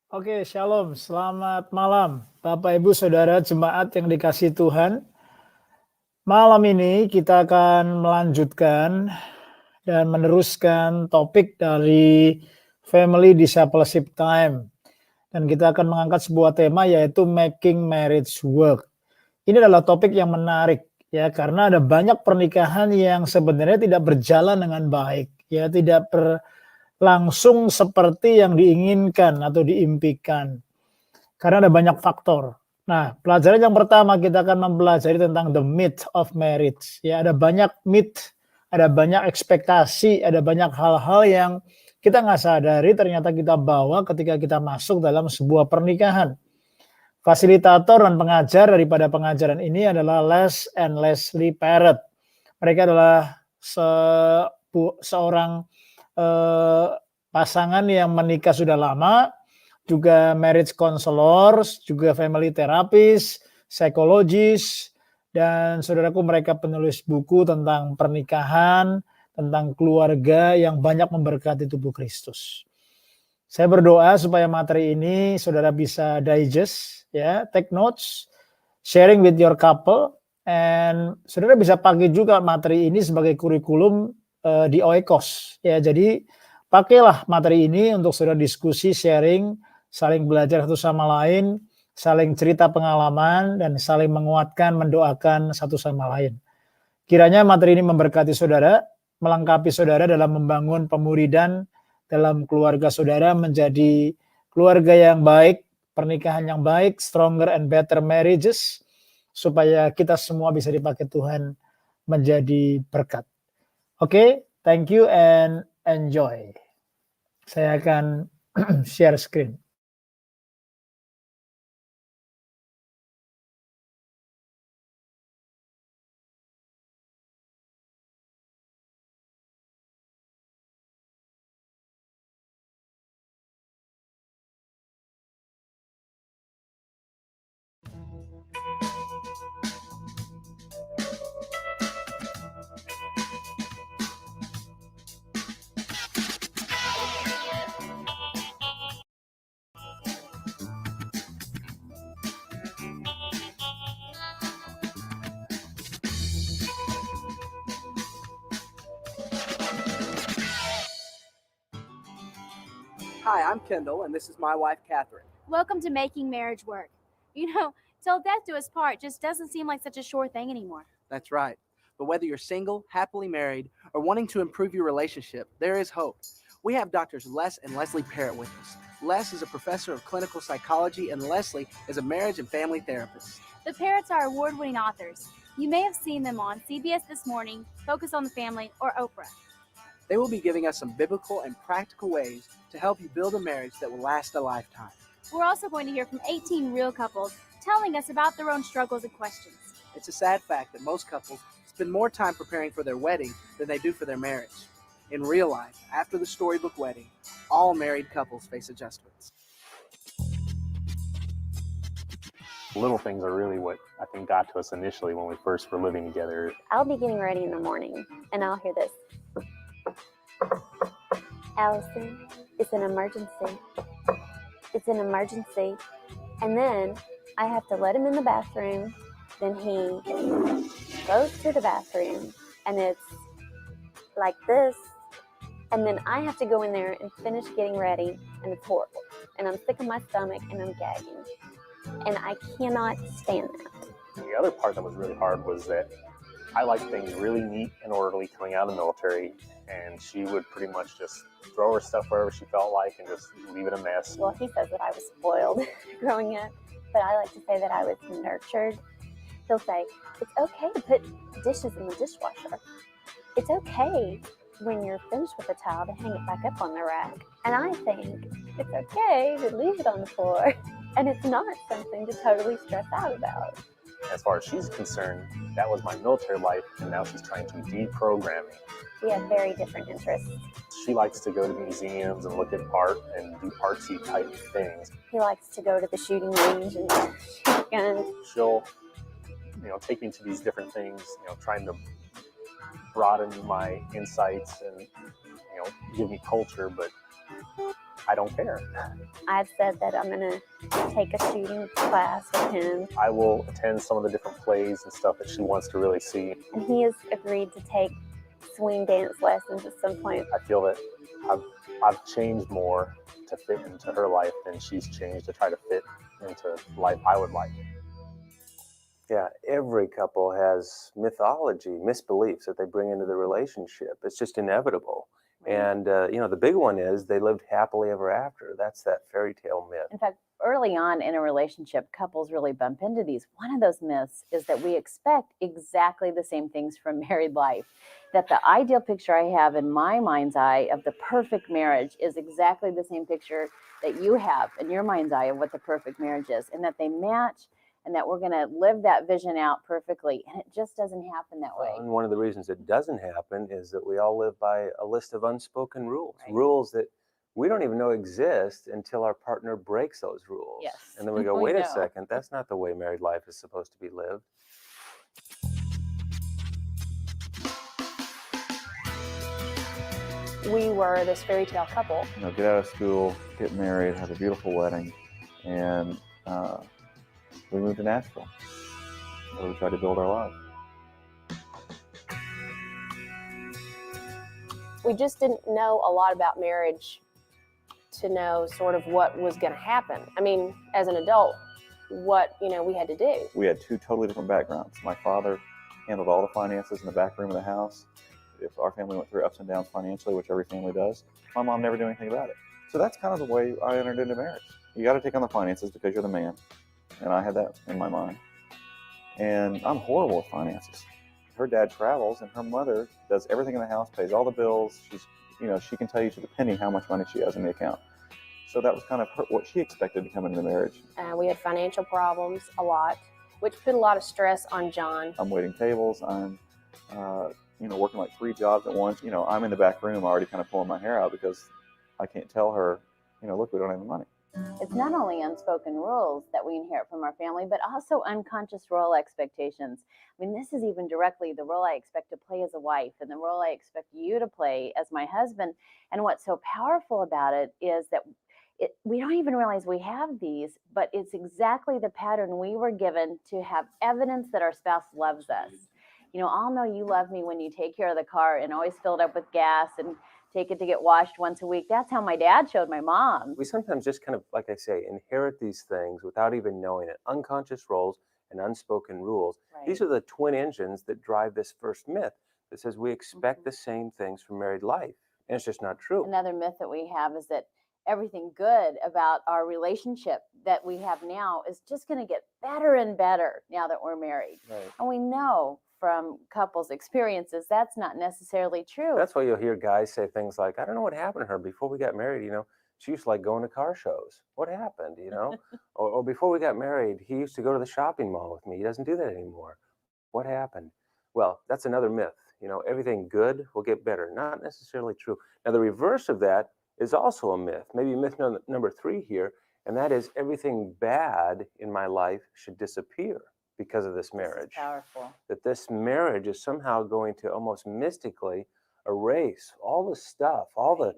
Oke, shalom. Selamat malam, Bapak, Ibu, Saudara, jemaat yang dikasihi Tuhan. Malam ini kita akan melanjutkan dan meneruskan topik dari Family Discipleship Time. Dan kita akan mengangkat sebuah tema yaitu Making Marriage Work. Ini adalah topik yang menarik ya, karena ada banyak pernikahan yang sebenarnya tidak berjalan dengan baik, ya, tidak berlangsung seperti yang diinginkan atau diimpikan. Karena ada banyak faktor. Nah, pelajaran yang pertama kita akan mempelajari tentang the myth of marriage. Ya, ada banyak myth, ada banyak ekspektasi, ada banyak hal-hal yang kita nggak sadari ternyata kita bawa ketika kita masuk dalam sebuah pernikahan. Fasilitator dan pengajar daripada pengajaran ini adalah Les and Leslie Parrott. Mereka adalah seorang pasangan yang menikah sudah lama, juga marriage counselors, juga family therapist, psikologis, dan saudaraku mereka penulis buku tentang pernikahan, tentang keluarga yang banyak memberkati tubuh Kristus. Saya berdoa supaya materi ini saudara bisa digest, ya, take notes, sharing with your couple, and saudara bisa pakai juga materi ini sebagai kurikulum di Oikos. Ya, jadi pakailah materi ini untuk saudara diskusi, sharing, saling belajar satu sama lain, saling cerita pengalaman, dan saling menguatkan, mendoakan satu sama lain. Kiranya materi ini memberkati saudara, melengkapi saudara dalam membangun pemuridan dalam keluarga saudara menjadi keluarga yang baik, pernikahan yang baik, stronger and better marriages, supaya kita semua bisa dipakai Tuhan menjadi berkat. Oke, thank you and enjoy. Saya akan share screen. Hi, I'm Kendall, and this is my wife, Catherine. Welcome to Making Marriage Work. You know, till death do us part just doesn't seem like such a sure thing anymore. That's right. But whether you're single, happily married, or wanting to improve your relationship, there is hope. We have doctors Les and Leslie Parrott with us. Les is a professor of clinical psychology, and Leslie is a marriage and family therapist. The Parrotts are award-winning authors. You may have seen them on CBS This Morning, Focus on the Family, or Oprah. They will be giving us some biblical and practical ways to help you build a marriage that will last a lifetime. We're also going to hear from 18 real couples telling us about their own struggles and questions. It's a sad fact that most couples spend more time preparing for their wedding than they do for their marriage. In real life, after the storybook wedding, all married couples face adjustments. Little things are really what I think got to us initially when we first were living together. I'll be getting ready in the morning, and I'll hear this. Allison, it's an emergency. It's an emergency. And then I have to let him in the bathroom. Then he goes to the bathroom, and it's like this. And then I have to go in there and finish getting ready, and it's horrible. And I'm sick of my stomach, and I'm gagging. And I cannot stand that. The other part that was really hard was that I like things really neat and orderly coming out of the military, and she would pretty much just throw her stuff wherever she felt like and just leave it a mess. Well, he says that I was spoiled growing up, but I like to say that I was nurtured. He'll say, it's okay to put dishes in the dishwasher. It's okay when you're finished with the towel to hang it back up on the rack. And I think it's okay to leave it on the floor. And it's not something to totally stress out about. As far as she's concerned, that was my military life, and now she's trying to deprogram me. We have very different interests. She likes to go to museums and look at art and do artsy type things. He likes to go to the shooting range and shoot guns. She'll, take me to these different things, trying to broaden my insights and, give me culture, but I don't care. I've said that I'm going to take a shooting class with him. I will attend some of the different plays and stuff that she wants to really see. And he has agreed to take swing dance lessons at some point. I feel that I've changed more to fit into her life than she's changed to try to fit into life I would like. Yeah, every couple has mythology, misbeliefs that they bring into the relationship. It's just inevitable. And, the big one is they lived happily ever after. That's that fairy tale myth. In fact, early on in a relationship, couples really bump into these. One of those myths is that we expect exactly the same things from married life. That the ideal picture I have in my mind's eye of the perfect marriage is exactly the same picture that you have in your mind's eye of what the perfect marriage is, and that they match, and that we're going to live that vision out perfectly. And it just doesn't happen that way. And one of the reasons it doesn't happen is that we all live by a list of unspoken rules, Right. rules that we don't even know exist until our partner breaks those rules. Yes. And then we go, We wait a know. second, that's not the way married life is supposed to be lived. We were this fairy tale couple. Get out of school, get married, have a beautiful wedding, and we moved to Nashville, where we tried to build our lives. We just didn't know a lot about marriage to know sort of what was going to happen. I mean, as an adult, what, we had to do. We had two totally different backgrounds. My father handled all the finances in the back room of the house. If our family went through ups and downs financially, which every family does, my mom never did anything about it. So that's kind of the way I entered into marriage. You got to take on the finances because you're the man. And I had that in my mind. And I'm horrible with finances. Her dad travels and her mother does everything in the house, pays all the bills. She's, she can tell you to the penny how much money she has in the account. So that was kind of what she expected to come into the marriage. We had financial problems a lot, which put a lot of stress on John. I'm waiting tables. I'm, working like 3 jobs at once. I'm in the back room already kind of pulling my hair out because I can't tell her, look, we don't have the money. It's not only unspoken rules that we inherit from our family, but also unconscious role expectations. I mean, this is even directly the role I expect to play as a wife and the role I expect you to play as my husband. And what's so powerful about it is that we don't even realize we have these, but it's exactly the pattern we were given to have evidence that our spouse loves us. I'll know you love me when you take care of the car and always fill it up with gas and take it to get washed once a week. That's how my dad showed my mom. We sometimes just kind of, like I say, inherit these things without even knowing it. Unconscious roles and unspoken rules. Right. These are the twin engines that drive this first myth that says we expect the same things from married life. And it's just not true. Another myth that we have is that everything good about our relationship that we have now is just going to get better and better now that we're married. Right. And we know from couples' experiences that's not necessarily true. That's why you'll hear guys say things like, I don't know what happened to her before we got married. She used to like going to car shows. What happened, or before we got married, he used to go to the shopping mall with me. He doesn't do that anymore. What happened? Well, that's another myth. Everything good will get better. Not necessarily true. Now, the reverse of that is also a myth, maybe myth number 3 here, and that is everything bad in my life should disappear because of this marriage. This is powerful. That this marriage is somehow going to almost mystically erase all the stuff, all the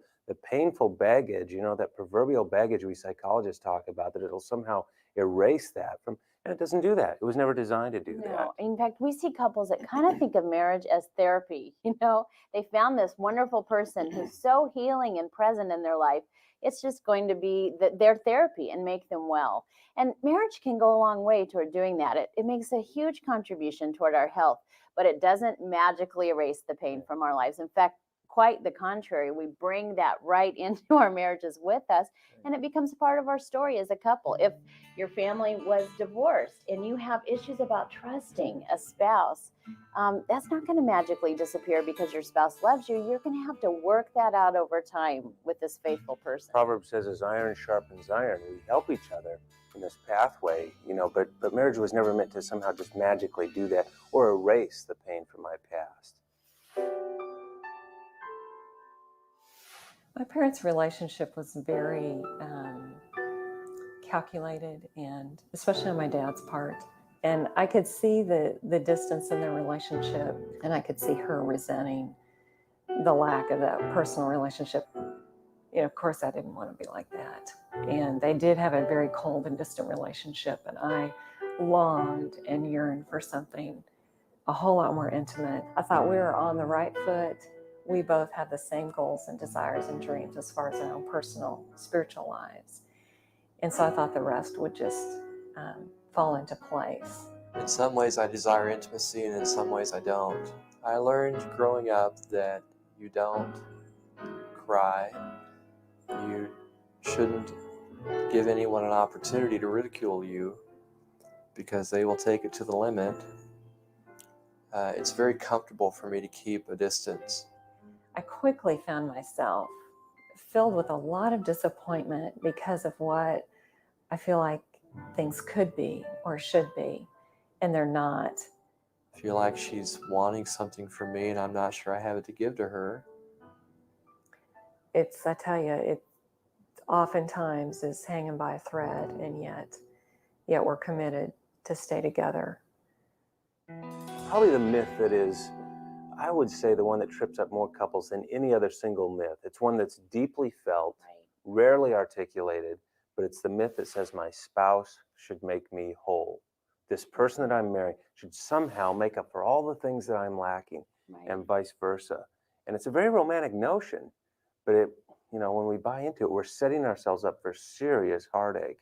painful baggage, that proverbial baggage we psychologists talk about, that it'll somehow erase that from, and it doesn't do that. It was never designed to do that. No, in fact, we see couples that kind of think of marriage as therapy. They found this wonderful person who's so healing and present in their life. It's just going to be their therapy and make them well. And marriage can go a long way toward doing that. It makes a huge contribution toward our health, but it doesn't magically erase the pain from our lives. In fact, quite the contrary. We bring that right into our marriages with us, and it becomes a part of our story as a couple. If your family was divorced and you have issues about trusting a spouse, that's not going to magically disappear because your spouse loves you. You're going to have to work that out over time with this faithful person. Proverbs says, as iron sharpens iron, we help each other in this pathway, but marriage was never meant to somehow just magically do that or erase the pain from my past. My parents' relationship was very calculated, and especially on my dad's part. And I could see the distance in their relationship, and I could see her resenting the lack of that personal relationship. Of course, I didn't want to be like that. And they did have a very cold and distant relationship, and I longed and yearned for something a whole lot more intimate. I thought we were on the right foot. We both had the same goals and desires and dreams as far as our own personal, spiritual lives. And so I thought the rest would just fall into place. In some ways, I desire intimacy, and in some ways, I don't. I learned growing up that you don't cry. You shouldn't give anyone an opportunity to ridicule you because they will take it to the limit. It's very comfortable for me to keep a distance. I quickly found myself filled with a lot of disappointment because of what I feel like things could be or should be, and they're not. I feel like she's wanting something from me, and I'm not sure I have it to give to her. I tell you, it oftentimes is hanging by a thread, and yet we're committed to stay together. Probably the myth that is, I would say, the one that trips up more couples than any other single myth. It's one that's deeply felt, rarely articulated, but it's the myth that says my spouse should make me whole. This person that I'm marrying should somehow make up for all the things that I'm lacking, and vice versa. And it's a very romantic notion, but when we buy into it, we're setting ourselves up for serious heartache.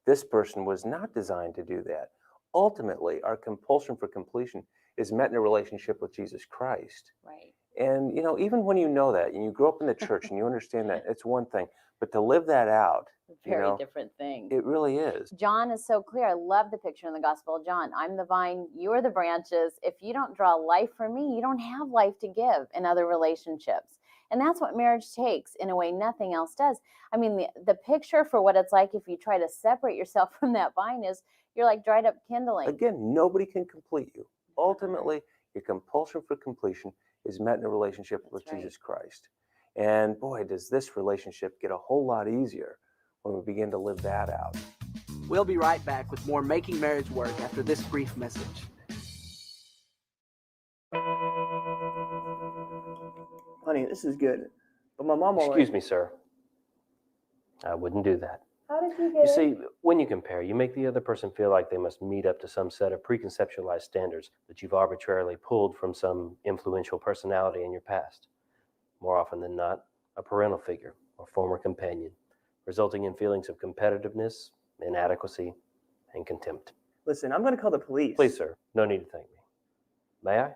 This person was not designed to do that. Ultimately, our compulsion for completion is met in a relationship with Jesus Christ. Right. And, even when you know that, and you grow up in the church and you understand that, it's one thing. But to live that out, Very different thing. it really is. John is so clear. I love the picture in the Gospel of John. I'm the vine, you are the branches. If you don't draw life from me, you don't have life to give in other relationships. And that's what marriage takes in a way nothing else does. I mean, the picture for what it's like if you try to separate yourself from that vine is you're like dried up kindling. Again, nobody can complete you. Ultimately, your compulsion for completion is met in a relationship with Jesus Christ. And boy, does this relationship get a whole lot easier when we begin to live that out. We'll be right back with more Making Marriage Work after this brief message. Honey, this is good. But my mom Excuse me, sir. I wouldn't do that. How did you You get it? see, when you compare, you make the other person feel like they must meet up to some set of preconceptualized standards that you've arbitrarily pulled from some influential personality in your past. More often than not, a parental figure or former companion, resulting in feelings of competitiveness, inadequacy, and contempt. Listen, I'm going to call the police. Please, sir, no need to thank me. May I?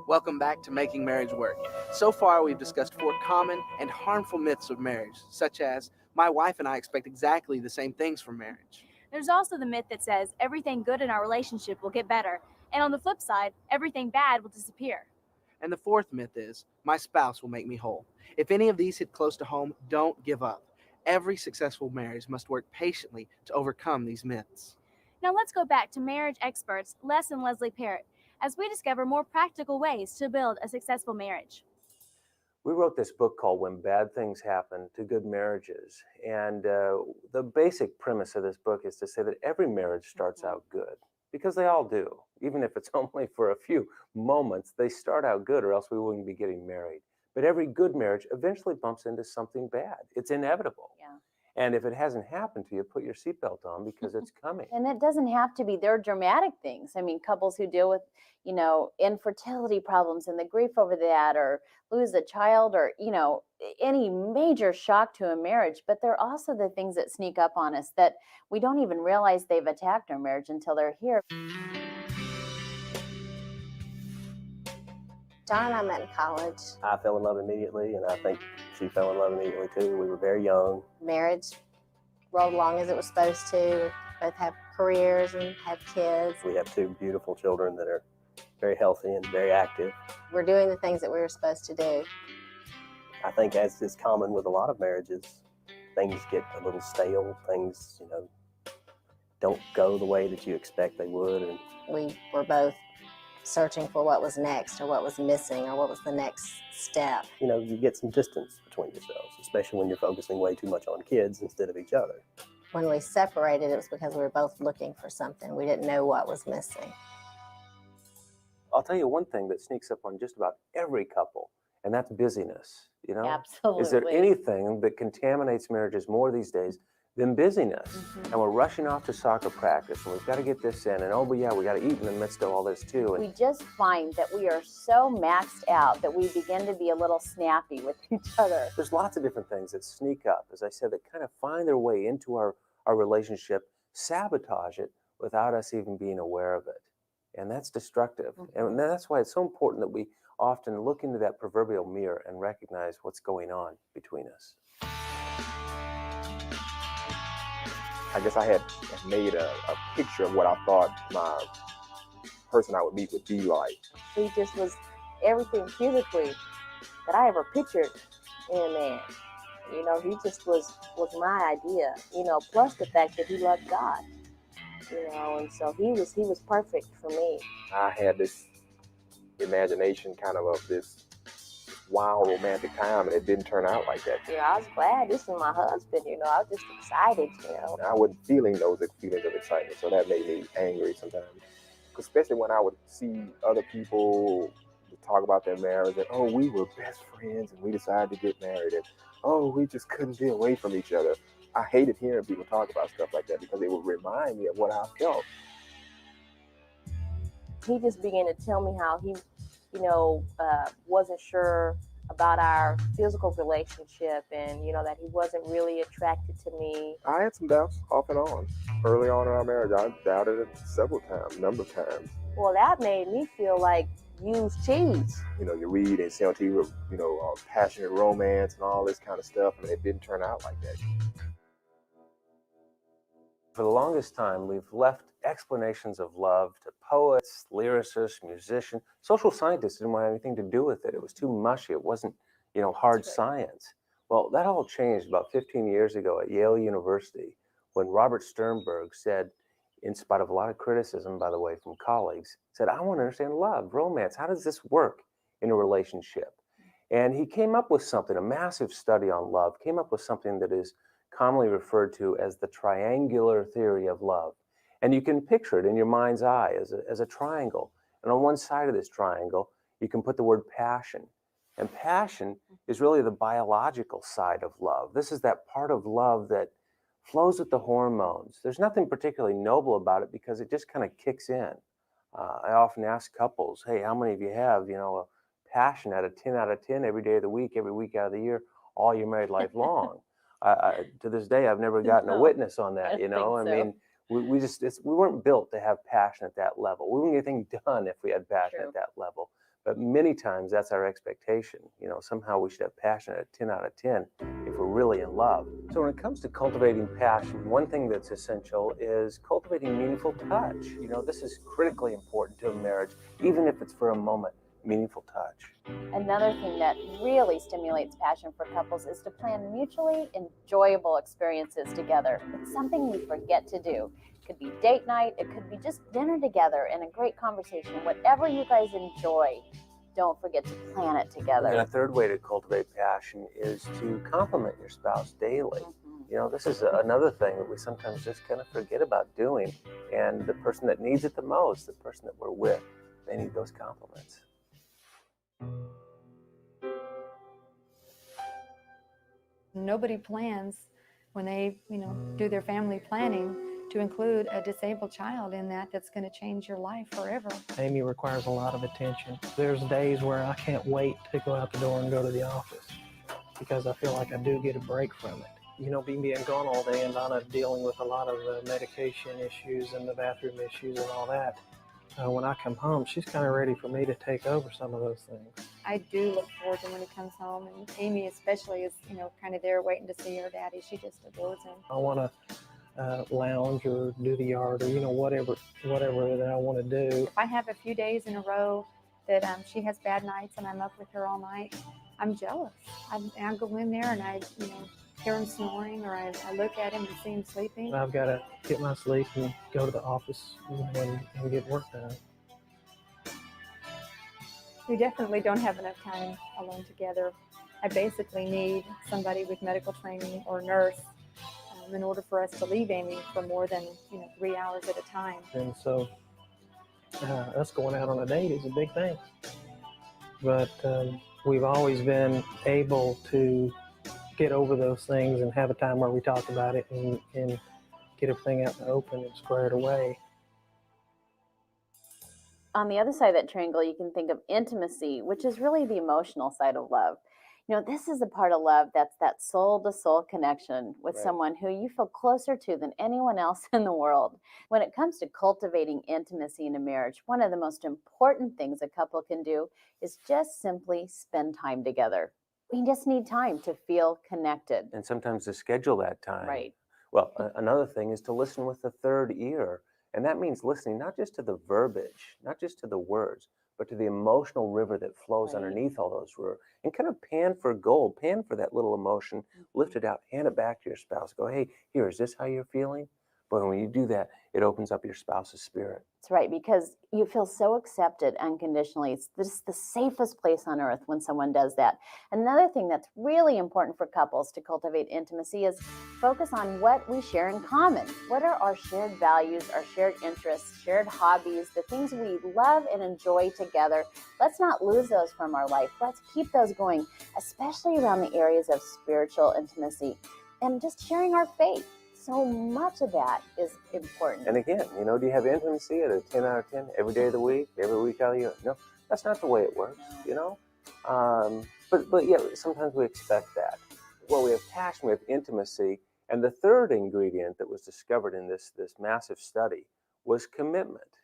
Welcome back to Making Marriage Work. So far, we've discussed 4 common and harmful myths of marriage, such as, my wife and I expect exactly the same things from marriage. There's also the myth that says everything good in our relationship will get better, and on the flip side, everything bad will disappear. And the 4th myth is, my spouse will make me whole. If any of these hit close to home, don't give up. Every successful marriage must work patiently to overcome these myths. Now let's go back to marriage experts Les and Leslie Parrott as we discover more practical ways to build a successful marriage. We wrote this book called When Bad Things Happen to Good Marriages. And the basic premise of this book is to say that every marriage starts out good, because they all do. Even if it's only for a few moments, they start out good, or else we wouldn't be getting married. But every good marriage eventually bumps into something bad. It's inevitable. Yeah. And if it hasn't happened to you, put your seatbelt on, because it's coming. And it doesn't have to be, there are dramatic things. I mean, couples who deal with, infertility problems and the grief over that, or lose a child, or, any major shock to a marriage. But there are also the things that sneak up on us that we don't even realize they've attacked our marriage until they're here. John and I met in college. I fell in love immediately, and I think she fell in love immediately too. We were very young. Marriage rolled along as it was supposed to. Both have careers and have kids. We have 2 beautiful children that are very healthy and very active. We're doing the things that we were supposed to do. I think, as is common with a lot of marriages, things get a little stale. Things, don't go the way that you expect they would. And We were both searching for what was next or what was missing or what was the next step. you get some distance between yourselves, especially when you're focusing way too much on kids instead of each other. When we separated, it was because we were both looking for something. We didn't know what was missing. I'll tell you one thing that sneaks up on just about every couple, and that's busyness. Absolutely. Is there anything that contaminates marriages more these days than busyness? And we're rushing off to soccer practice, and we've got to get this in, and we got to eat in the midst of all this too. We just find that we are so maxed out that we begin to be a little snappy with each other. There's lots of different things that sneak up, as I said, that kind of find their way into our relationship, sabotage it without us even being aware of it. And that's destructive. And that's why it's so important that we often look into that proverbial mirror and recognize what's going on between us. I guess I had made a picture of what I thought my person I would meet would be like. He just was everything physically that I ever pictured in a man. He just was my idea, plus the fact that he loved God, and so he was perfect for me. I had this imagination kind of this wild romantic time, and it didn't turn out like that. I was glad this was my husband, I was just excited, I wasn't feeling those feelings of excitement, so that made me angry sometimes. Especially when I would see other people talk about their marriage and, oh, we were best friends and we decided to get married, and oh, we just couldn't be away from each other. I hated hearing people talk about stuff like that because it would remind me of what I felt. He just began to tell me how he, wasn't sure about our physical relationship, and that he wasn't really attracted to me. I had some doubts off and on. Early on in our marriage, I doubted it several times, a number of times. Well, that made me feel like used cheese. You read and see on TV, passionate romance and all this kind of stuff, and it didn't turn out like that. For the longest time, we've left explanations of love to poets, lyricists, musicians. Social scientists didn't want anything to do with it. It was too mushy. It wasn't, hard science. Well, that all changed about 15 years ago at Yale University when Robert Sternberg said, in spite of a lot of criticism, by the way, from colleagues, said, I want to understand love, romance. How does this work in a relationship? And he came up with something, a massive study on love, came up with something that is commonly referred to as the triangular theory of love. And you can picture it in your mind's eye as a triangle. And on one side of this triangle, you can put the word passion. And passion is really the biological side of love. This is that part of love that flows with the hormones. There's nothing particularly noble about it because it just kind of kicks in. I often ask couples, hey, how many of you have, a passion at a 10 out of 10 every day of the week, every week out of the year, all your married life long? To this day, I've never gotten a witness on that, I mean, we weren't built to have passion at that level. We wouldn't get anything done if we had passion at that level. But many times that's our expectation. Somehow we should have passion at a 10 out of 10 if we're really in love. So when it comes to cultivating passion, one thing that's essential is cultivating meaningful touch. This is critically important to a marriage, even if it's for a moment. Meaningful touch. Another thing that really stimulates passion for couples is to plan mutually enjoyable experiences together. It's something we forget to do. It could be date night, it could be just dinner together and a great conversation. Whatever you guys enjoy, don't forget to plan it together. And a third way to cultivate passion is to compliment your spouse daily. This is another thing that we sometimes just kind of forget about doing. And the person that needs it the most, the person that we're with, they need those compliments. Nobody plans when they, do their family planning to include a disabled child in that's going to change your life forever. Amy requires a lot of attention. There's days where I can't wait to go out the door and go to the office because I feel like I do get a break from it. Being gone all day and Donna dealing with a lot of medication issues and the bathroom issues and all that. When I come home, she's kind of ready for me to take over some of those things. I do look forward to when he comes home, and Amy especially is, kind of there waiting to see her daddy. She just adores him. I want lounge or do the yard or, you know, whatever that I want to do. If I have a few days in a row that she has bad nights and I'm up with her all night, I'm jealous. I go in there and I, you know, hear him snoring, or I look at him and see him sleeping. I've got to get my sleep and go to the office, you know, and get work done. We definitely don't have enough time alone together. I basically need somebody with medical training or nurse in order for us to leave Amy for more than 3 hours at a time. And so us going out on a date is a big thing. But we've always been able to get over those things and have a time where we talk about it and get everything out in the open and square it away. On the other side of that triangle, you can think of intimacy, which is really the emotional side of love. You know, this is a part of love that's that soul-to-soul connection with someone who you feel closer to than anyone else in the world. When it comes to cultivating intimacy in a marriage, one of the most important things a couple can do is just simply spend time together. We just need time to feel connected. And sometimes to schedule that time. Right. Well, another thing is to listen with the third ear. And that means listening not just to the verbiage, not just to the words, but to the emotional river that flows underneath all those words. And kind of pan for gold, pan for that little emotion, lift it out, hand it back to your spouse. Go, hey, here, is this how you're feeling? But when you do that, it opens up your spouse's spirit. That's right, because you feel so accepted unconditionally. It's just the safest place on earth when someone does that. Another thing that's really important for couples to cultivate intimacy is focus on what we share in common. What are our shared values, our shared interests, shared hobbies, the things we love and enjoy together? Let's not lose those from our life. Let's keep those going, especially around the areas of spiritual intimacy and just sharing our faith. So much of that is important. And again, you know, do you have intimacy at a 10 out of 10 every day of the week, every week out of the year? No, that's not the way it works, you know? But yeah, sometimes we expect that. Well, we have passion, we have intimacy. And the third ingredient that was discovered in this massive study was commitment.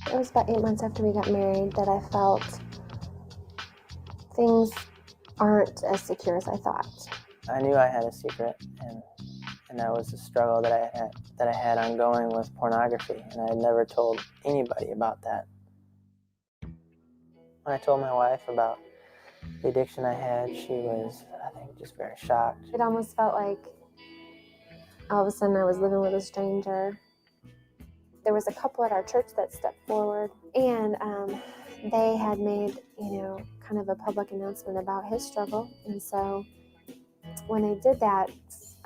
It was about 8 months after we got married that I felt things aren't as secure as I thought. I knew I had a secret, and that was the struggle that I had ongoing with pornography, and I had never told anybody about that. When I told my wife about the addiction I had, she was, I think, just very shocked. It almost felt like all of a sudden I was living with a stranger. There was a couple at our church that stepped forward, and they had made, kind of a public announcement about his struggle. And so when they did that,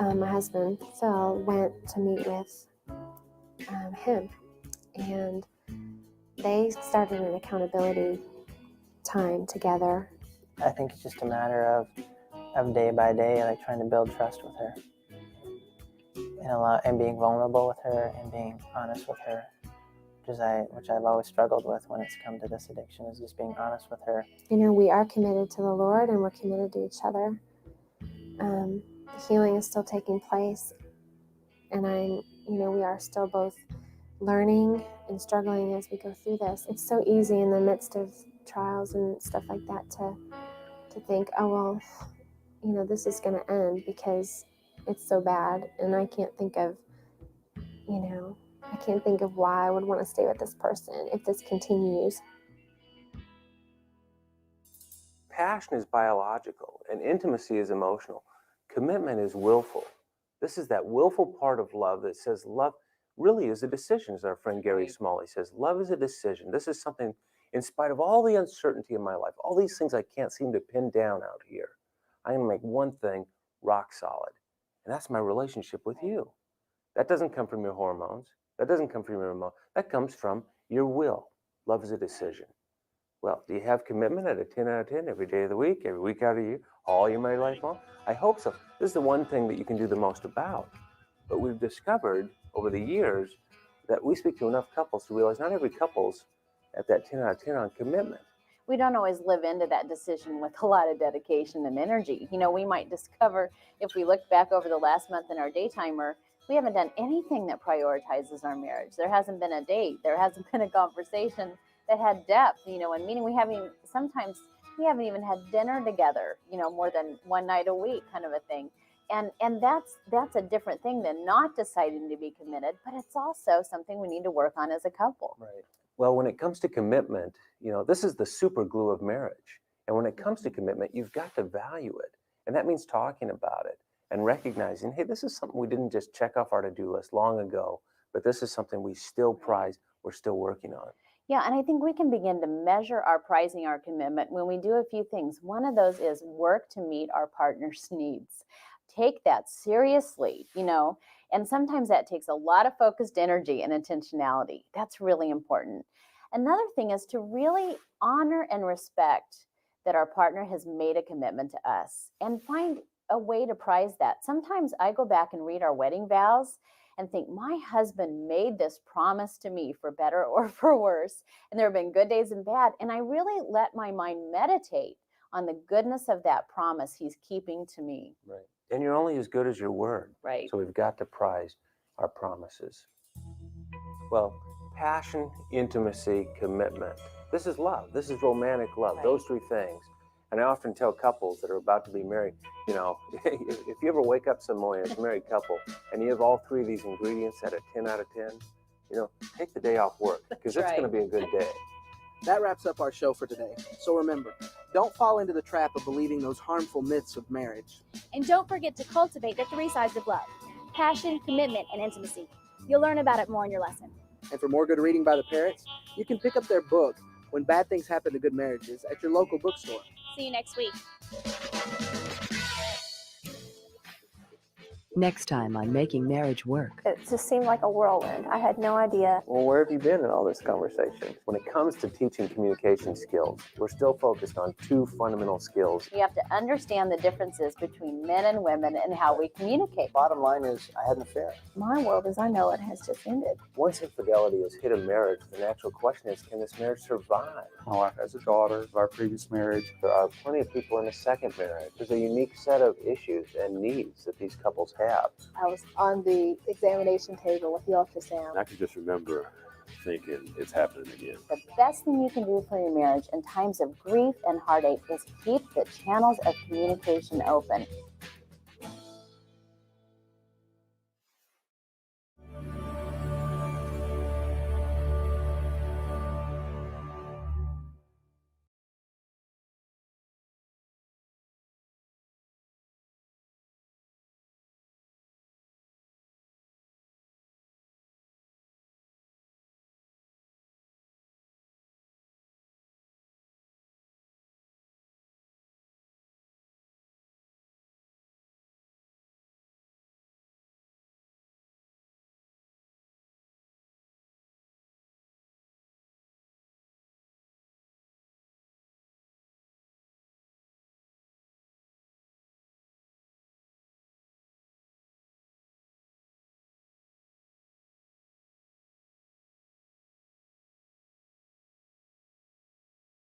my husband, Phil, went to meet with him. And they started an accountability time together. I think it's just a matter of day by day, like trying to build trust with her. And being vulnerable with her and being honest with her. Which I've always struggled with when it's come to this addiction, is just being honest with her. We are committed to the Lord and we're committed to each other. Healing is still taking place, and we are still both learning and struggling as we go through this. It's so easy in the midst of trials and stuff like that to think, oh well, this is going to end because it's so bad, and I can't think of why I would want to stay with this person if this continues. Passion is biological, and intimacy is emotional. Commitment is willful. This is that willful part of love that says love really is a decision, as our friend Gary Smalley says. Love is a decision. This is something, in spite of all the uncertainty in my life, all these things I can't seem to pin down out here, I'm going to make one thing rock solid, and that's my relationship with you. That doesn't come from your hormones. That doesn't come from your emotion. That comes from your will. Love is a decision. Well, do you have commitment at a 10 out of 10 every day of the week, every week out of the year, all your married life long? I hope so. This is the one thing that you can do the most about. But we've discovered over the years that we speak to enough couples to realize not every couple's at that 10 out of 10 on commitment. We don't always live into that decision with a lot of dedication and energy. We might discover, if we look back over the last month in our daytimer, we haven't done anything that prioritizes our marriage. There hasn't been a date. There hasn't been a conversation that had depth, and meaning we haven't even sometimes We haven't even had dinner together, more than one night a week kind of a thing. And that's a different thing than not deciding to be committed, but it's also something we need to work on as a couple. Right. Well, when it comes to commitment, this is the super glue of marriage. And when it comes to commitment, you've got to value it. And that means talking about it and recognizing, hey, this is something we didn't just check off our to-do list long ago, but this is something we still prize, we're still working on. Yeah, and I think we can begin to measure our prizing our commitment when we do a few things. One of those is work to meet our partner's needs. Take that seriously, and sometimes that takes a lot of focused energy and intentionality. That's really important. Another thing is to really honor and respect that our partner has made a commitment to us and find a way to prize that. Sometimes I go back and read our wedding vows and think, my husband made this promise to me for better or for worse. And there have been good days and bad. And I really let my mind meditate on the goodness of that promise he's keeping to me. Right. And you're only as good as your word. Right. So we've got to prize our promises. Well, passion, intimacy, commitment. This is love. This is romantic love. Right. Those three things. And I often tell couples that are about to be married, if you ever wake up some morning as a married couple and you have all three of these ingredients at a 10 out of 10, take the day off work because it's going to be a good day. That wraps up our show for today. So remember, don't fall into the trap of believing those harmful myths of marriage. And don't forget to cultivate the three sides of love: passion, commitment, and intimacy. You'll learn about it more in your lesson. And for more good reading by the Parrots, you can pick up their book, When Bad Things Happen to Good Marriages, at your local bookstore. See you next week. Next time on Making Marriage Work. It just seemed like a whirlwind. I had no idea. Well, where have you been in all this conversation? When it comes to teaching communication skills, we're still focused on two fundamental skills. We have to understand the differences between men and women and how we communicate. Bottom line is, I had an affair. My world as I know it has just ended. Once infidelity has hit a marriage, the natural question is, can this marriage survive? My wife has a daughter of our previous marriage. There are plenty of people in a second marriage. There's a unique set of issues and needs that these couples have. I was on the examination table with the ultrasound. I can just remember thinking it's happening again. The best thing you can do for your marriage in times of grief and heartache is keep the channels of communication open.